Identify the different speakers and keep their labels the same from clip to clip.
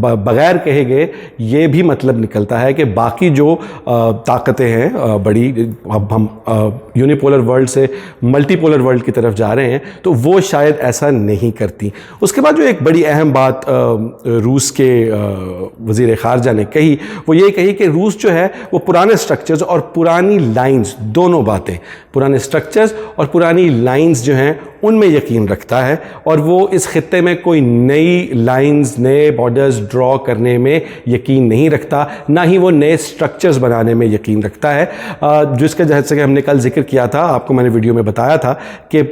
Speaker 1: بغیر کہے گئے یہ بھی مطلب نکلتا ہے کہ باقی جو طاقتیں ہیں بڑی، اب ہم یونیپولر ورلڈ سے ملٹی پولر ورلڈ کی طرف جا رہے ہیں، تو وہ شاید ایسا نہیں کرتی۔ اس کے بعد جو ایک بڑی اہم بات روس کے وزیر خارجہ نے کہی، وہ یہ کہی کہ روس جو ہے وہ پرانے سٹرکچرز اور پرانی لائنز، دونوں باتیں، پرانے سٹرکچرز اور پرانی لائنز جو ہیں ان میں یقین رکھتا ہے، اور وہ اس خطے میں کوئی نئی لائنز، نئے بارڈرز ڈرا کرنے میں یقین نہیں رکھتا، نہ ہی وہ نئے سٹرکچرز بنانے میں یقین رکھتا ہے، جس کا جیسے کہ ہم نے کل ذکر کیا تھا، آپ کو میں نے ویڈیو میں بتایا تھا کہ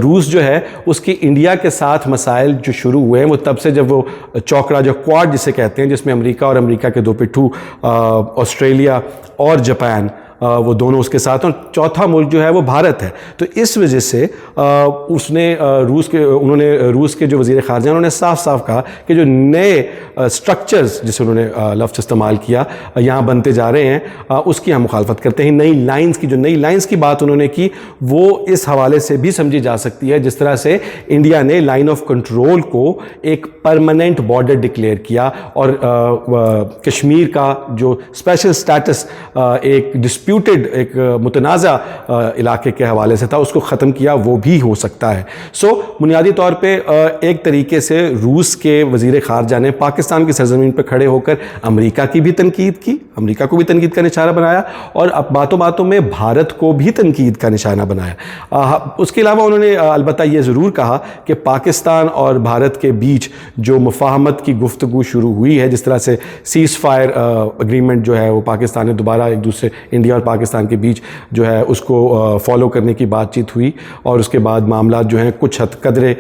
Speaker 1: روس جو ہے اس کی انڈیا کے ساتھ مسائل جو شروع ہوئے ہیں وہ تب سے جب وہ چوکڑا، جو کوارڈ جسے کہتے ہیں، جس میں امریکہ اور امریکہ کے دو پٹھو آسٹریلیا اور جاپان، وہ دونوں اس کے ساتھ، اور چوتھا ملک جو ہے وہ بھارت ہے۔ تو اس وجہ سے انہوں نے روس کے جو وزیر خارجہ انہوں نے صاف صاف کہا کہ جو نئے سٹرکچرز، جسے انہوں نے لفظ استعمال کیا، یہاں بنتے جا رہے ہیں، اس کی ہم مخالفت کرتے ہیں۔ نئی لائنز کی بات انہوں نے کی، وہ اس حوالے سے بھی سمجھی جا سکتی ہے جس طرح سے انڈیا نے لائن آف کنٹرول کو ایک پرماننٹ بارڈر ڈکلیئر کیا، اور کشمیر کا جو اسپیشل سٹیٹس ایک ایک متنازع علاقے کے حوالے سے تھا، اس کو ختم کیا، وہ بھی ہو سکتا ہے۔ بنیادی طور پہ ایک طریقے سے روس کے وزیر خارجہ نے پاکستان کی سرزمین پہ کھڑے ہو کر امریکہ کی بھی تنقید کی، امریکہ کو بھی تنقید کا نشانہ بنایا، اور اب باتوں میں بھارت کو بھی تنقید کا نشانہ بنایا۔ اس کے علاوہ انہوں نے البتہ یہ ضرور کہا کہ پاکستان اور بھارت کے بیچ جو مفاہمت کی گفتگو شروع ہوئی ہے، جس طرح سے سیز فائر اگریمنٹ جو ہے وہ پاکستان نے دوبارہ ایک دوسرے انڈیا اور پاکستان کے بیچ جو ہے اس کو فالو کرنے کی بات چیت ہوئی، اور اس کے بعد معاملات جو ہیں کچھ حد قدرے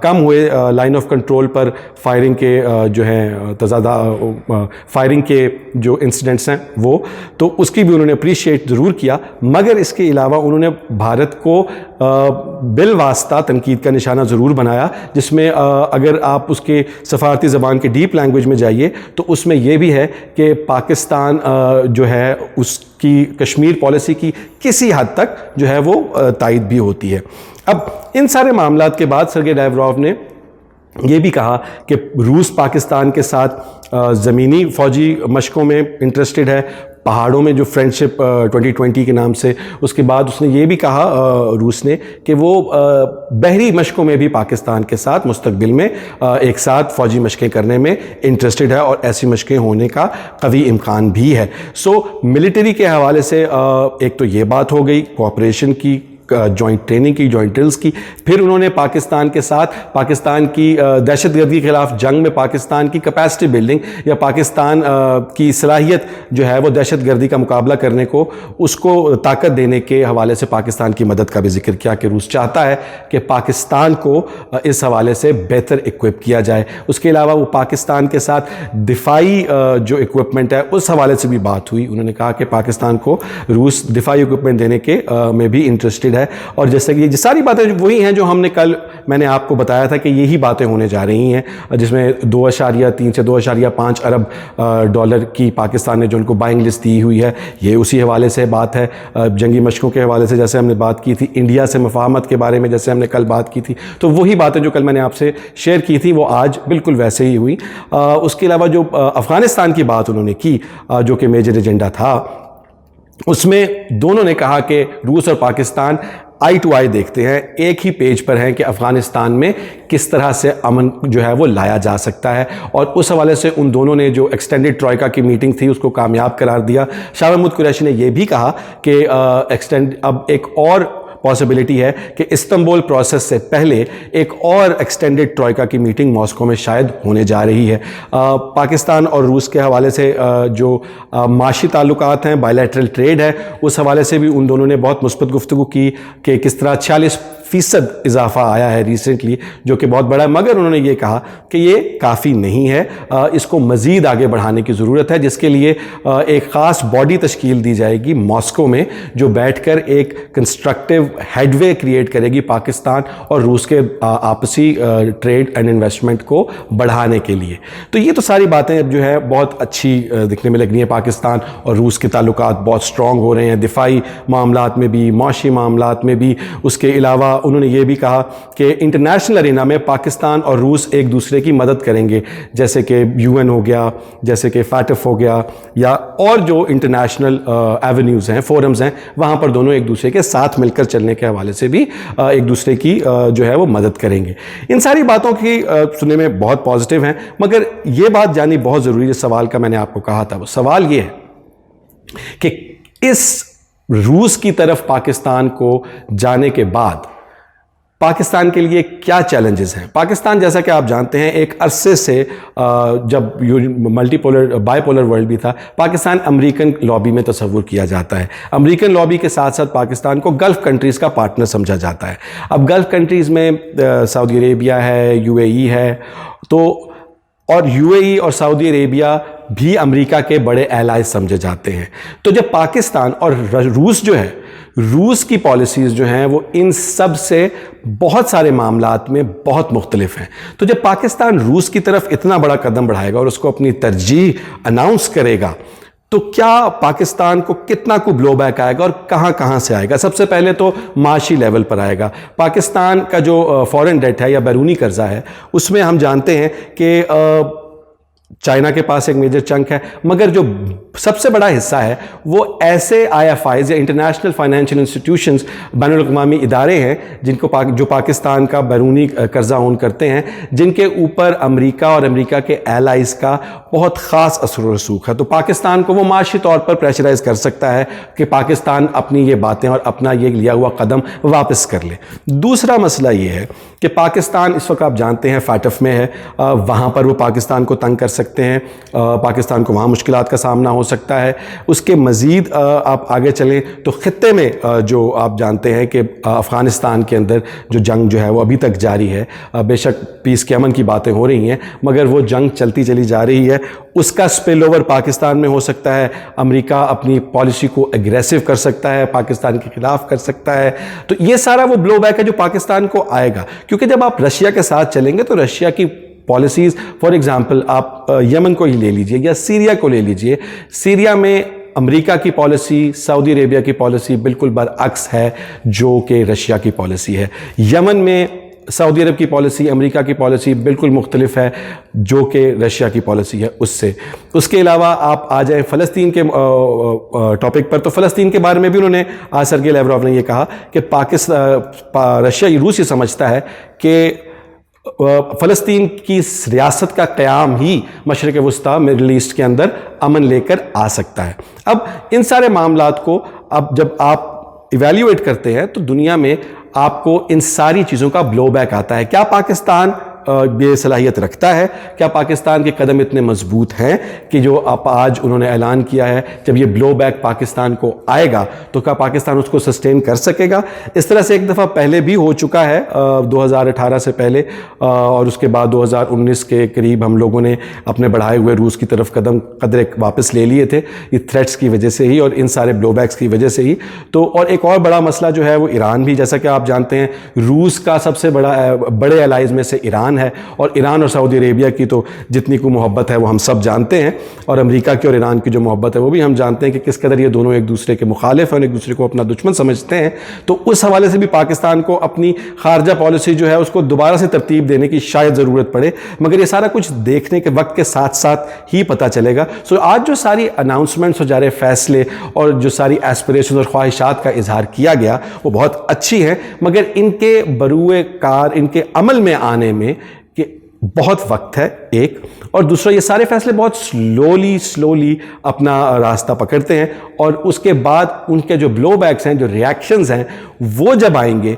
Speaker 1: کم ہوئے line of control per, firing کے جو ہیں فائرنگ کے جو انسیڈنٹس ہیں وہ، تو اس کی بھی انہوں نے اپریشیٹ ضرور کیا، مگر اس کے علاوہ انہوں نے بھارت کو بالواسطہ تنقید کا نشانہ ضرور بنایا، جس میں اگر آپ اس کے سفارتی زبان کے ڈیپ لینگویج میں جائیے تو اس میں یہ بھی ہے کہ پاکستان جو ہے اس کی کشمیر پالیسی کی کسی حد تک جو ہے وہ تائید بھی ہوتی ہے۔ اب ان سارے معاملات کے بعد سرگئی لاوروف نے یہ بھی کہا کہ روس پاکستان کے ساتھ زمینی فوجی مشقوں میں انٹرسٹڈ ہے، پہاڑوں میں جو فرینڈشپ 2020 کے نام سے، اس کے بعد اس نے یہ بھی کہا روس نے کہ وہ بحری مشقوں میں بھی پاکستان کے ساتھ مستقبل میں ایک ساتھ فوجی مشقیں کرنے میں انٹرسٹڈ ہے، اور ایسی مشقیں ہونے کا قوی امکان بھی ہے۔ ملٹری کے حوالے سے ایک تو یہ بات ہو گئی کوآپریشن کی، جوائنٹ ٹریننگ کی، جوائنٹ ڈرلز کی، پھر انہوں نے پاکستان کے ساتھ پاکستان کی دہشت گردی کے خلاف جنگ میں پاکستان کی کیپیسٹی بلڈنگ یا پاکستان کی صلاحیت جو ہے وہ دہشت گردی کا مقابلہ کرنے کو، اس کو طاقت دینے کے حوالے سے پاکستان کی مدد کا بھی ذکر کیا کہ روس چاہتا ہے کہ پاکستان کو اس حوالے سے بہتر اکوپ کیا جائے۔ اس کے علاوہ وہ پاکستان کے ساتھ دفاعی جو اکوپمنٹ ہے اس حوالے سے بھی بات ہوئی، انہوں نے کہا کہ پاکستان کو روس دفاعی اکوپمنٹ دینے کے میں بھی انٹرسٹڈ ہے، اور جیسے کہ یہ ساری باتیں وہی ہیں جو ہم نے کل میں نے آپ کو بتایا تھا کہ یہی باتیں ہونے جا رہی ہیں، جس میں 2.3 سے 2.5 ارب ڈالر کی پاکستان نے جو ان کو بائنگ لسٹ دی ہوئی ہے، یہ اسی حوالے سے بات ہے۔ جنگی مشقوں کے حوالے سے جیسے ہم نے بات کی تھی، انڈیا سے مفاہمت کے بارے میں جیسے ہم نے کل بات کی تھی، تو وہی باتیں جو کل میں نے آپ سے شیئر کی تھی وہ آج بالکل ویسے ہی ہوئی۔ اس کے علاوہ جو افغانستان کی بات انہوں نے کی جو کہ میجر ایجنڈا تھا، اس میں دونوں نے کہا کہ روس اور پاکستان آئی ٹو آئی دیکھتے ہیں، ایک ہی پیج پر ہیں کہ افغانستان میں کس طرح سے امن جو ہے وہ لایا جا سکتا ہے، اور اس حوالے سے ان دونوں نے جو ایکسٹینڈڈ ٹروئکا کی میٹنگ تھی اس کو کامیاب قرار دیا۔ شاہ محمود قریشی نے یہ بھی کہا کہ اب ایک اور پاسبلٹی ہے کہ استنبول پروسیس سے پہلے ایک اور ایکسٹینڈڈ ٹروئکا کی میٹنگ ماسکو میں شاید ہونے جا رہی ہے۔ پاکستان اور روس کے حوالے سے جو معاشی تعلقات ہیں، بائیلیٹرل ٹریڈ ہے، اس حوالے سے بھی ان دونوں نے بہت مثبت گفتگو کی کہ کس طرح 46% اضافہ آیا ہے ریسنٹلی، جو کہ بہت بڑا ہے، مگر انہوں نے یہ کہا کہ یہ کافی نہیں ہے، اس کو مزید آگے بڑھانے کی ضرورت ہے، جس کے لیے ایک خاص باڈی تشکیل دی جائے گی ماسکو میں، جو بیٹھ کر ایک کنسٹرکٹیو ہیڈ وے کریٹ کرے گی پاکستان اور روس کے آپسی ٹریڈ اینڈ انویسٹمنٹ کو بڑھانے کے لیے۔ تو یہ تو ساری باتیں اب جو ہے بہت اچھی دکھنے میں لگ رہی ہیں، پاکستان اور روس کے تعلقات بہت سٹرونگ ہو رہے ہیں، دفاعی معاملات میں بھی، معاشی معاملات میں بھی۔ اس کے علاوہ انہوں نے یہ بھی کہا کہ انٹرنیشنل ارینا میں پاکستان اور روس ایک دوسرے کی مدد کریں گے، جیسے کہ UN ہو گیا، جیسے کہ FATF ہو گیا، یا اور جو انٹرنیشنل ایونیوز ہیں، فورمز ہیں، وہاں پر دونوں ایک دوسرے کے ساتھ مل کر چلنے کے حوالے سے بھی ایک دوسرے کی جو ہے وہ مدد کریں گے۔ ان ساری باتوں کی سننے میں بہت پازیٹیو ہیں، مگر یہ بات جاننی بہت ضروری ہے، سوال کا میں نے آپ کو کہا تھا، وہ سوال یہ ہے کہ اس روس کی طرف پاکستان کو جانے کے بعد پاکستان کے لیے کیا چیلنجز ہیں۔ پاکستان جیسا کہ آپ جانتے ہیں ایک عرصے سے جب multi polar by polar world بھی تھا، پاکستان امریکن لابی میں تصور کیا جاتا ہے۔ امریکن لابی کے ساتھ ساتھ پاکستان کو گلف کنٹریز کا پارٹنر سمجھا جاتا ہے۔ اب گلف کنٹریز میں سعودی عربیہ ہے، UAE ہے، تو اور UAE اور سعودی عربیہ بھی امریکہ کے بڑے ایلائز سمجھے جاتے ہیں۔ تو جب پاکستان اور روس جو ہے، روس کی پالیسیز جو ہیں وہ ان سب سے بہت سارے معاملات میں بہت مختلف ہیں، تو جب پاکستان روس کی طرف اتنا بڑا قدم بڑھائے گا اور اس کو اپنی ترجیح اناؤنس کرے گا، تو کیا پاکستان کو کتنا کو بلو بیک آئے گا اور کہاں کہاں سے آئے گا؟ سب سے پہلے تو معاشی لیول پر آئے گا۔ پاکستان کا جو فورن ڈیٹ ہے یا بیرونی قرضہ ہے، اس میں ہم جانتے ہیں کہ چائنا کے پاس ایک میجر چنک ہے، مگر جو سب سے بڑا حصہ ہے وہ ایسے IFIs یا انٹرنیشنل فائنینشیل انسٹیٹیوشنز، بین الاقوامی ادارے ہیں جو پاکستان کا بیرونی قرضہ اون کرتے ہیں، جن کے اوپر امریکہ اور امریکہ کے ایلائز کا بہت خاص اثر و رسوخ ہے۔ تو پاکستان کو وہ معاشی طور پر پریشرائز کر سکتا ہے کہ پاکستان اپنی یہ باتیں اور اپنا یہ لیا ہوا قدم واپس کر لے۔ دوسرا مسئلہ یہ ہے کہ پاکستان اس وقت آپ جانتے ہیں FATF میں ہے، وہاں پر وہ پاکستان کو تنگ کر سکتے ہیں، پاکستان کو وہاں مشکلات کا سامنا ہو سکتا ہے۔ اس کے مزید آپ آگے چلیں تو خطے میں جو آپ جانتے ہیں کہ افغانستان کے اندر جو جنگ جو ہے وہ ابھی تک جاری ہے، بے شک پیس کے امن کی باتیں ہو رہی ہیں، مگر وہ جنگ چلتی چلی جا رہی ہے، اس کا سپل اوور پاکستان میں ہو سکتا ہے۔ امریکہ اپنی پالیسی کو اگریسو کر سکتا ہے، پاکستان کے خلاف کر سکتا ہے، تو یہ سارا وہ بلو بیک ہے جو پاکستان کو آئے گا، کیونکہ جب آپ رشیا کے ساتھ چلیں گے تو رشیا کی پالیسیز، فار ایگزامپل آپ یمن کو ہی لے لیجئے یا سیریا کو لے لیجئے، سیریا میں امریکہ کی پالیسی، سعودی عربیہ کی پالیسی بالکل برعکس ہے جو کہ رشیا کی پالیسی ہے۔ یمن میں سعودی عرب کی پالیسی، امریکہ کی پالیسی بالکل مختلف ہے جو کہ رشیا کی پالیسی ہے اس سے۔ اس کے علاوہ آپ آ جائیں فلسطین کے ٹاپک پر، تو فلسطین کے بارے میں بھی انہوں نے، سرگئی لیوروف نے یہ کہا کہ رشیا، روس یہ سمجھتا ہے کہ فلسطین کی ریاست کا قیام ہی مشرق وسطیٰ مڈل ایسٹ کے اندر امن لے کر آ سکتا ہے۔ اب ان سارے معاملات کو اب جب آپ ایویلیویٹ کرتے ہیں تو دنیا میں آپ کو ان ساری چیزوں کا بلو بیک آتا ہے۔ کیا پاکستان یہ صلاحیت رکھتا ہے؟ کیا پاکستان کے قدم اتنے مضبوط ہیں کہ جو آج انہوں نے اعلان کیا ہے، جب یہ بلو بیک پاکستان کو آئے گا تو کیا پاکستان اس کو سسٹین کر سکے گا؟ اس طرح سے ایک دفعہ پہلے بھی ہو چکا ہے 2018 سے پہلے، اور اس کے بعد 2019 کے قریب ہم لوگوں نے اپنے بڑھائے ہوئے روس کی طرف قدم قدرے واپس لے لیے تھے، یہ تھریٹس کی وجہ سے ہی اور ان سارے بلو بیکس کی وجہ سے ہی۔ تو اور ایک اور بڑا مسئلہ جو ہے وہ ایران بھی، جیسا کہ آپ جانتے ہیں روس کا سب سے بڑے الائز میں سے ایران ہے، اور ایران اور سعودی عربیہ کی تو جتنی کو محبت ہے وہ ہم سب جانتے ہیں، اور امریکہ کی اور ایران کی جو محبت ہے وہ بھی ہم جانتے ہیں کہ کس قدر یہ دونوں ایک دوسرے کے مخالف ہیں اور ایک دوسرے کو اپنا دشمن سمجھتے ہیں۔ تو اس حوالے سے بھی پاکستان کو اپنی خارجہ پالیسی جو ہے اس کو دوبارہ سے ترتیب دینے کی شاید ضرورت پڑے، مگر یہ سارا کچھ دیکھنے کے وقت کے ساتھ ساتھ ہی پتہ چلے گا۔ سو آج جو ساری اناؤنسمنٹس اور جارے فیصلے اور جو ساری ایسپریشن اور خواہشات کا اظہار کیا گیا وہ بہت اچھی ہیں، مگر ان کے بروئے کار، ان کے عمل میں آنے میں کہ بہت وقت ہے ایک، اور دوسرا یہ سارے فیصلے بہت سلولی اپنا راستہ پکڑتے ہیں، اور اس کے بعد ان کے جو بلو بیکس ہیں، جو ریاکشنز ہیں، وہ جب آئیں گے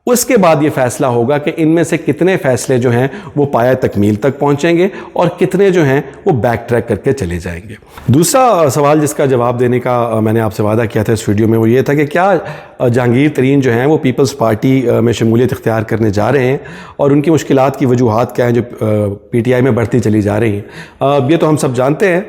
Speaker 1: اس کے بعد یہ فیصلہ ہوگا کہ ان میں سے کتنے فیصلے جو ہیں وہ پایہ تکمیل تک پہنچیں گے اور کتنے جو ہیں وہ بیک ٹریک کر کے چلے جائیں گے۔ دوسرا سوال جس کا جواب دینے کا میں نے آپ سے وعدہ کیا تھا اس ویڈیو میں، وہ یہ تھا کہ کیا جہانگیر ترین جو ہیں وہ پیپلز پارٹی میں شمولیت اختیار کرنے جا رہے ہیں، اور ان کی مشکلات کی وجوہات کیا ہیں جو PTI میں بڑھتی چلی جا رہی ہیں۔ یہ تو ہم سب جانتے ہیں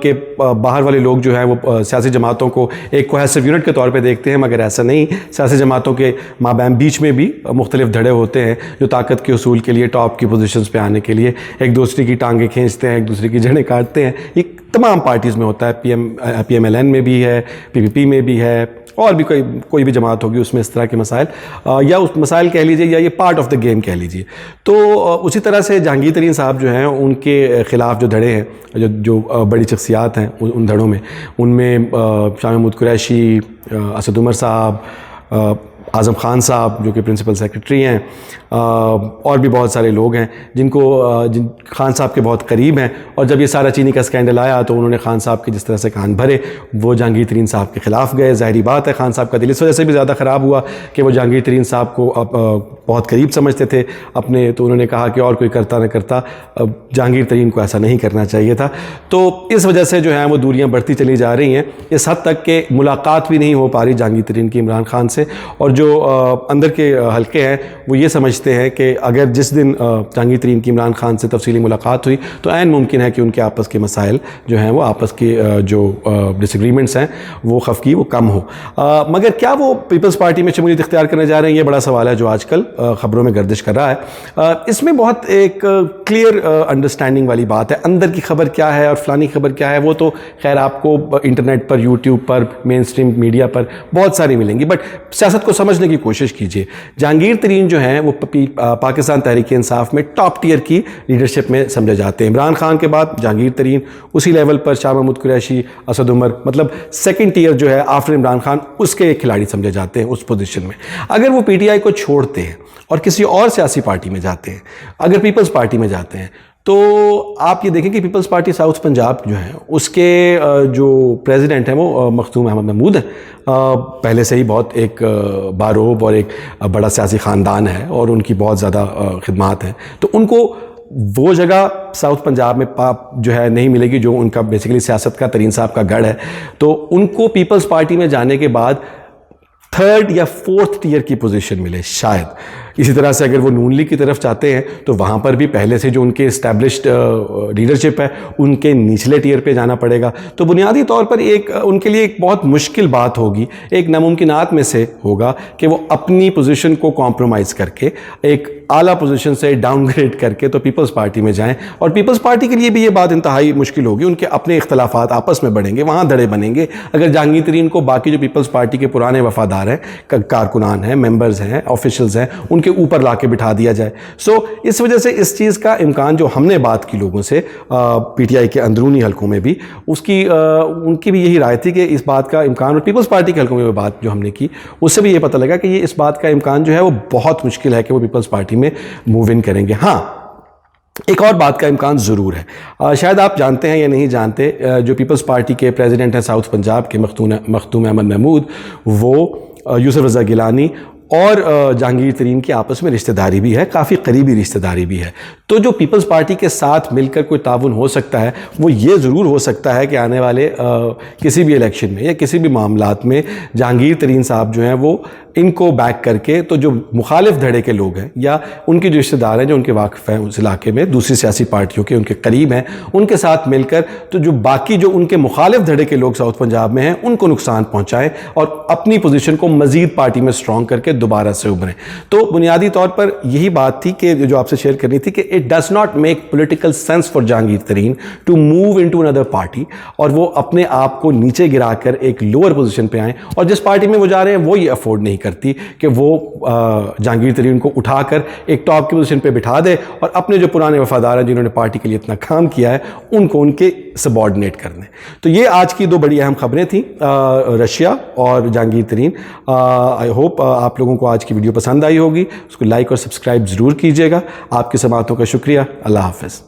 Speaker 1: کہ باہر والے لوگ جو ہیں وہ سیاسی جماعتوں کو ایک کوہیسو یونٹ کے طور پہ دیکھتے ہیں، مگر ایسا نہیں۔ سیاسی جماعتوں کے مابین بیچ میں بھی مختلف دھڑے ہوتے ہیں جو طاقت کے حصول کے لیے، ٹاپ کی پوزیشنز پہ آنے کے لیے ایک دوسرے کی ٹانگیں کھینچتے ہیں، ایک دوسرے کی جڑیں کاٹتے ہیں۔ یہ تمام پارٹیز میں ہوتا ہے، PMLN میں بھی ہے، PPP میں بھی ہے، اور بھی کوئی بھی جماعت ہوگی اس میں اس طرح کے مسائل یا اس مسائل کہہ لیجیے یا یہ پارٹ آف دا گیم کہہ لیجیے. تو اسی طرح سے جہانگیر ترین صاحب جو ہیں ان کے خلاف جو دھڑے ہیں جو بڑی شخصیات ہیں ان دھڑوں میں ان میں شاہ محمود قریشی, اسد عمر صاحب, اعظم خان صاحب جو کہ پرنسپل سیکرٹری ہیں, اور بھی بہت سارے لوگ ہیں جن خان صاحب کے بہت قریب ہیں. اور جب یہ سارا چینی کا اسکینڈل آیا تو انہوں نے خان صاحب کے جس طرح سے کان بھرے, وہ جہانگیر ترین صاحب کے خلاف گئے. ظاہری بات ہے خان صاحب کا دل اس وجہ سے بھی زیادہ خراب ہوا کہ وہ جہانگیر ترین صاحب کو بہت قریب سمجھتے تھے اپنے, تو انہوں نے کہا کہ اور کوئی کرتا نہ کرتا جہانگیر ترین کو ایسا نہیں کرنا چاہیے تھا. تو اس وجہ سے جو ہیں وہ دوریاں بڑھتی چلی جا رہی ہیں, اس حد تک کہ ملاقات بھی نہیں ہو پا رہی جہانگیر ترین کی عمران خان سے. اور جو اندر کے حلقے ہیں وہ یہ سمجھتے ہیں کہ اگر جس دن جہانگیر ترین کی عمران خان سے تفصیلی ملاقات ہوئی تو عین ممکن ہے کہ ان کے آپس کے مسائل جو ہیں وہ آپس کے جو ڈس ایگریمنٹس ہیں وہ خفگی وہ کم ہو. مگر کیا وہ پیپلز پارٹی میں شمولیت اختیار کرنے جا رہے ہیں, یہ بڑا سوال ہے جو آج کل خبروں میں گردش کر رہا ہے. اس میں بہت ایک کلیئر انڈرسٹینڈنگ والی بات ہے. اندر کی خبر کیا ہے اور فلانی خبر کیا ہے وہ تو خیر آپ کو انٹرنیٹ پر, یوٹیوب پر, مین اسٹریم میڈیا پر بہت ساری ملیں گی, بٹ سیاست کو سمجھنے کی کوشش کیجیے. جہانگیر ترین جو ہیں وہ پاکستان تحریک انصاف میں ٹاپ ٹیئر کی لیڈرشپ میں سمجھے جاتے ہیں. عمران خان کے بعد جہانگیر ترین, اسی لیول پر شاہ محمود قریشی, اسد عمر, مطلب سیکنڈ ٹیئر جو ہے آفٹر عمران خان اس کے ایک کھلاڑی سمجھے جاتے ہیں اس پوزیشن میں. اگر وہ پی ٹی آئی کو چھوڑتے ہیں اور کسی اور سیاسی پارٹی میں جاتے ہیں, اگر پیپلز پارٹی میں جاتے ہیں, تو آپ یہ دیکھیں کہ پیپلز پارٹی ساؤتھ پنجاب جو ہے اس کے جو پریزیڈنٹ ہیں وہ مختوم احمد محمود ہیں. پہلے سے ہی بہت ایک باروب اور ایک بڑا سیاسی خاندان ہے اور ان کی بہت زیادہ خدمات ہیں. تو ان کو وہ جگہ ساؤتھ پنجاب میں جو ہے نہیں ملے گی جو ان کا بیسیکلی سیاست کا ترین صاحب کا گڑھ ہے. تو ان کو پیپلز پارٹی میں جانے کے بعد تھرڈ یا فورتھ ٹیئر کی پوزیشن ملے شاید. اسی طرح سے اگر وہ نون لیگ کی طرف چاہتے ہیں تو وہاں پر بھی پہلے سے جو ان کے اسٹیبلشڈ لیڈرشپ ہے ان کے نچلے ٹیئر پہ جانا پڑے گا. تو بنیادی طور پر ان کے لیے ایک بہت مشکل بات ہوگی, ایک ناممکنات میں سے ہوگا کہ وہ اپنی پوزیشن کو کمپرومائز کر کے ایک اعلیٰ پوزیشن سے ڈاؤن گریڈ کر کے تو پیپلز پارٹی میں جائیں. اور پیپلز پارٹی کے لیے بھی یہ بات انتہائی مشکل ہوگی, ان کے اپنے اختلافات آپس میں بڑھیں گے, وہاں دھڑے بنیں گے اگر جہانگیر ترین کو باقی جو پیپلز پارٹی کے پرانے وفادار ہیں, کارکنان ہیں, ممبرز ہیں, آفیشلز ہیں, ان کے اوپر لا کے بٹھا دیا جائے. سو اس وجہ سے اس چیز کا امکان جو ہم نے بات کی لوگوں سے پی ٹی آئی کے اندرونی حلقوں میں بھی, ان کی بھی یہی رائے تھی کہ اس بات کا امکان, اور پیپلز پارٹی کے حلقوں میں بات جو ہم نے کی اس سے بھی یہ پتہ لگا کہ یہ اس بات کا امکان جو ہے وہ بہت مشکل ہے کہ وہ پیپلز پارٹی میں موو ان کریں گے. ہاں ایک اور بات کا امکان ضرور ہے, شاید آپ جانتے ہیں یا نہیں جانتے, جو پیپلز پارٹی کے پریزیڈنٹ ہیں ساؤتھ پنجاب کے مختوم احمد محمود, وہ یوسف رضا گیلانی اور جہانگیر ترین کی آپس میں رشتہ داری بھی ہے, کافی قریبی رشتہ داری بھی ہے. تو جو پیپلز پارٹی کے ساتھ مل کر کوئی تعاون ہو سکتا ہے وہ یہ ضرور ہو سکتا ہے کہ آنے والے کسی بھی الیکشن میں یا کسی بھی معاملات میں جہانگیر ترین صاحب جو ہیں وہ ان کو بیک کر کے, تو جو مخالف دھڑے کے لوگ ہیں یا ان کی جو رشتہ دار ہیں جو ان کے واقف ہیں اس علاقے میں دوسری سیاسی پارٹیوں کے, ان کے قریب ہیں, ان کے ساتھ مل کر تو جو باقی جو ان کے مخالف دھڑے کے لوگ ساؤتھ پنجاب میں ہیں ان کو نقصان پہنچائیں اور اپنی پوزیشن کو مزید پارٹی میں اسٹرانگ کر کے دوبارہ سے ابھریں. تو بنیادی طور پر یہی بات تھی کہ جو آپ سے شیئر کرنی تھی کہ it does not make political sense for Jahangir Tareen to move into اندر پارٹی, اور وہ اپنے آپ کو نیچے گرا کر ایک لوور پوزیشن پہ آئیں, اور جس پارٹی میں وہ جا رہے ہیں وہ یہ افورڈ نہیں کرتی کہ وہ جہانگیر ترین کو اٹھا کر ایک ٹاپ کی پوزیشن پہ بٹھا دے اور اپنے جو پرانے وفادار ہیں جنہوں نے پارٹی کے لیے اتنا کام کیا ہے ان کو ان کے سبارڈینیٹ کر دیں. تو یہ آج کی دو بڑی اہم خبریں تھیں, رشیا اور جہانگیر ترین. آئی ہوپ آپ لوگوں کو آج کی ویڈیو پسند آئی ہوگی, اس کو لائک اور سبسکرائب ضرور کیجیے گا. آپ کی سماعتوں کا شکریہ. اللہ حافظ.